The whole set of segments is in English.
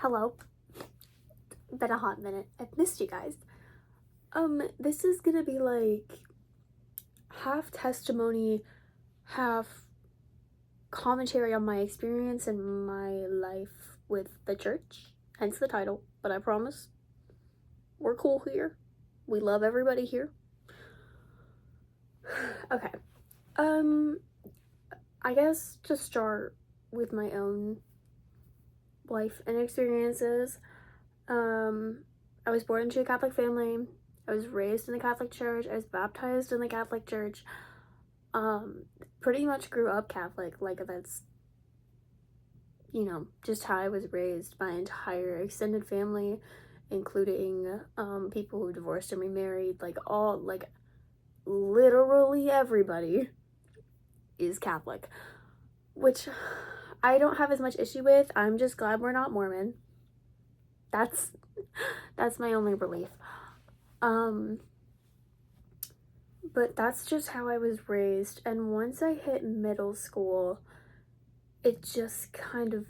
Hello. Been a hot minute. I've missed you guys. This is gonna be like half testimony, half commentary on my experience and my life with the church, hence the title, but I promise we're cool here. We love everybody here. Okay. I guess to start with my own life and experiences, I was born into a Catholic family. I was raised in the Catholic Church. I was baptized in the Catholic Church. Pretty much grew up Catholic. Like, that's, just how I was raised. My entire extended family, including people who divorced and remarried, literally everybody is Catholic, which I don't have as much issue with. I'm just glad we're not Mormon. That's my only belief. But that's just how I was raised. And once I hit middle school, it just kind of,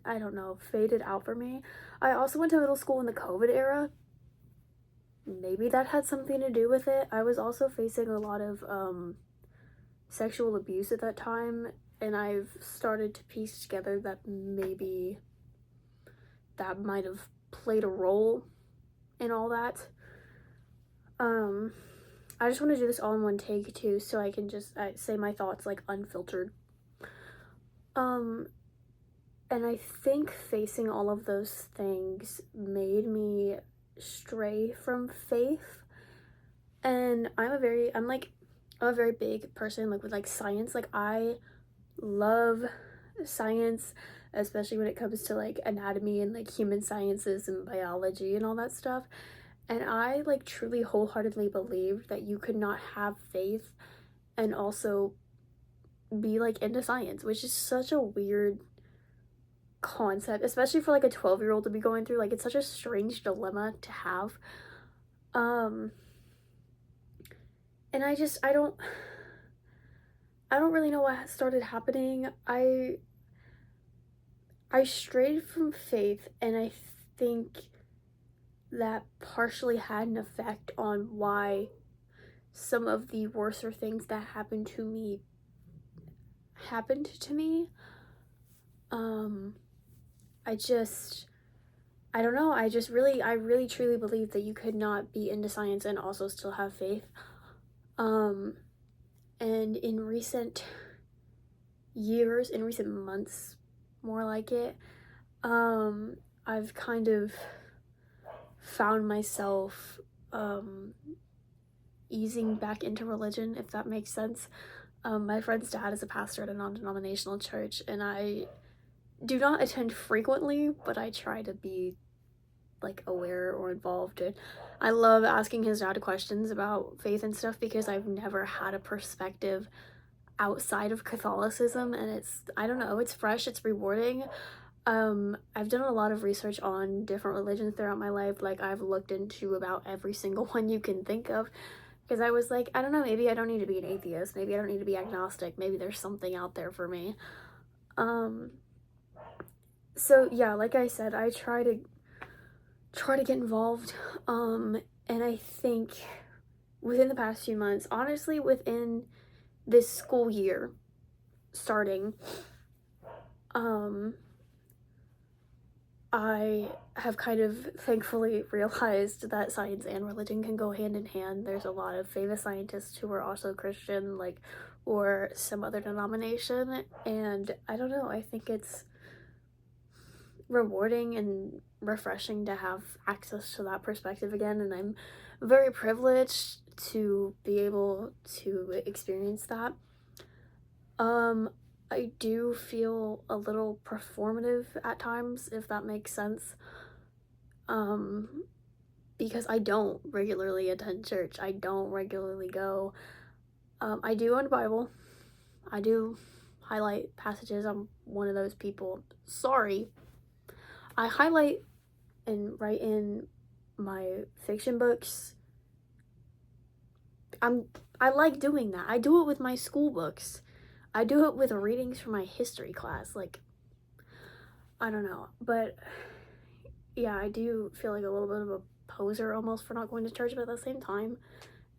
I don't know, faded out for me. I also went to middle school in the COVID era. Maybe that had something to do with it. I was also facing a lot of sexual abuse at that time, and I've started to piece together that maybe that might have played a role in all that. I just want to do this all in one take too, so I can just say my thoughts unfiltered. And I think facing all of those things made me stray from faith. And I'm a very big person with science. I love science, especially when it comes to anatomy and human sciences and biology and all that stuff. And I truly wholeheartedly believed that you could not have faith and also be into science, which is such a weird concept, especially for a 12-year-old to be going through. It's such a strange dilemma to have. And I don't really know what started happening. I strayed from faith, and I think that partially had an effect on why some of the worser things that happened to me. I don't know, I really truly believe that you could not be into science and also still have faith. And in recent months, more like it, I've kind of found myself easing back into religion, if that makes sense. My friend's dad is a pastor at a non-denominational church, and I do not attend frequently, but I try to be aware or involved. And I love asking his dad questions about faith and stuff because I've never had a perspective outside of Catholicism, and I don't know, it's fresh, it's rewarding. I've done a lot of research on different religions throughout my life. I've looked into about every single one you can think of, because I was I don't know, maybe I don't need to be an atheist, maybe I don't need to be agnostic, maybe there's something out there for me. So yeah, like I said, I try to get involved, and I think within the past few months, honestly, within this school year starting, I have kind of thankfully realized that science and religion can go hand in hand. There's a lot of famous scientists who are also Christian, or some other denomination, and I don't know, I think it's rewarding and refreshing to have access to that perspective again, and I'm very privileged to be able to experience that. I do feel a little performative at times, if that makes sense, because I don't regularly attend church. I don't regularly go. I do own a Bible. I do highlight passages. I'm one of those people. Sorry. I highlight and write in my fiction books. I like doing that. I do it with my school books. I do it with readings for my history class. I don't know, but yeah, I do feel like a little bit of a poser almost for not going to church, but at the same time,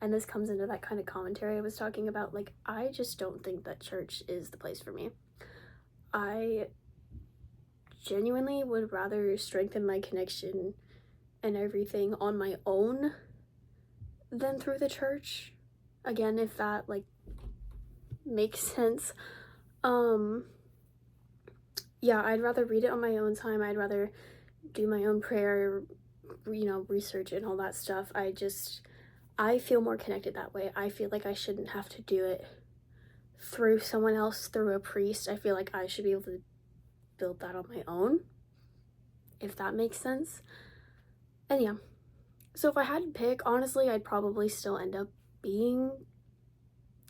and this comes into that kind of commentary I was talking about, like, I just don't think that church is the place for me. I genuinely would rather strengthen my connection and everything on my own than through the church. Again, if that, like, makes sense. Yeah, I'd rather read it on my own time. I'd rather do my own prayer, research and all that stuff. I feel more connected that way. I feel like I shouldn't have to do it through someone else, through a priest. I feel like I should be able to build that on my own, if that makes sense. And yeah, so if I had to pick, honestly, I'd probably still end up being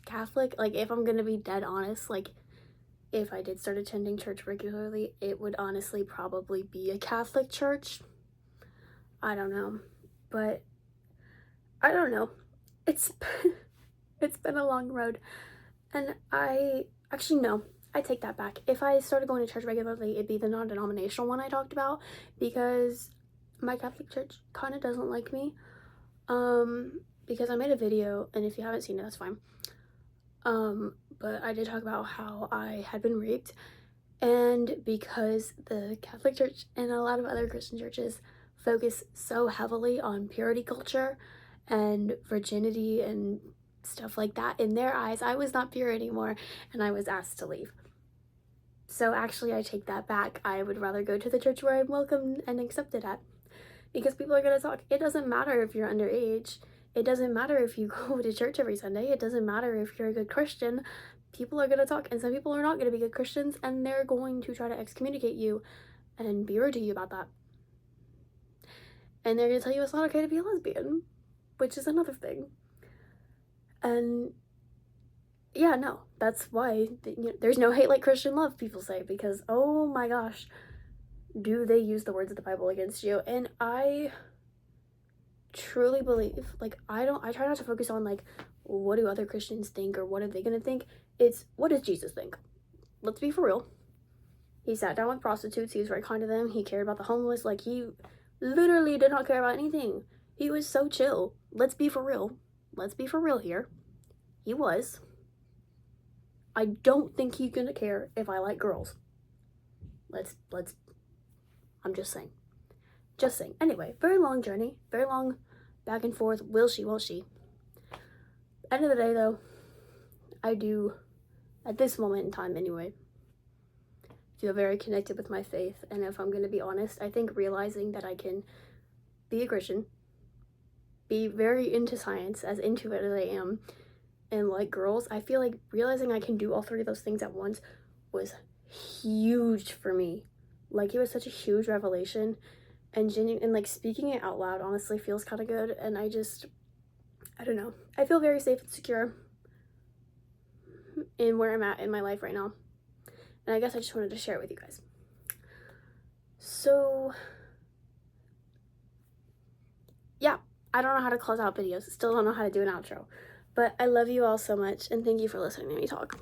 Catholic. Like, if I'm gonna be dead honest, like, if I did start attending church regularly, it would honestly probably be a Catholic church. I don't know, but I don't know. It's it's been a long road, and no, I take that back. If I started going to church regularly, it'd be the non-denominational one I talked about, because my Catholic church kind of doesn't like me, because I made a video, and if you haven't seen it, that's fine. But I did talk about how I had been raped, and because the Catholic Church and a lot of other Christian churches focus so heavily on purity culture and virginity and stuff like that, in their eyes, I was not pure anymore, and I was asked to leave. So actually, I take that back. I would rather go to the church where I'm welcomed and accepted at, because people are going to talk. It doesn't matter if you're underage. It doesn't matter if you go to church every Sunday. It doesn't matter if you're a good Christian. People are going to talk, and some people are not going to be good Christians, and they're going to try to excommunicate you and be rude to you about that. And they're going to tell you it's not okay to be a lesbian, which is another thing. And yeah, no, that's why there's no hate like Christian love, people say, because oh my gosh, do they use the words of the Bible against you. And I truly believe, like, I try not to focus on, like, what do other Christians think or what are they gonna think. It's, what does Jesus think? Let's be for real. He sat down with prostitutes. He was very kind to them. He cared about the homeless. Like, he literally did not care about anything. He was so chill. Let's be for real. Let's be for real here. He was. I don't think he's gonna care if I like girls. I'm just saying. Just saying. Anyway, very long journey. Very long back and forth. Will she, won't she? End of the day, though, I do, at this moment in time anyway, feel very connected with my faith. And if I'm going to be honest, I think realizing that I can be a Christian, be very into science, as into it as I am, and like girls, I feel like realizing I can do all three of those things at once was huge for me. Like, it was such a huge revelation, and genuine, and like speaking it out loud honestly feels kind of good. And I don't know, I feel very safe and secure in where I'm at in my life right now, and I guess I just wanted to share it with you guys. So yeah, I don't know how to close out videos, still don't know how to do an outro, but I love you all so much, and thank you for listening to me talk.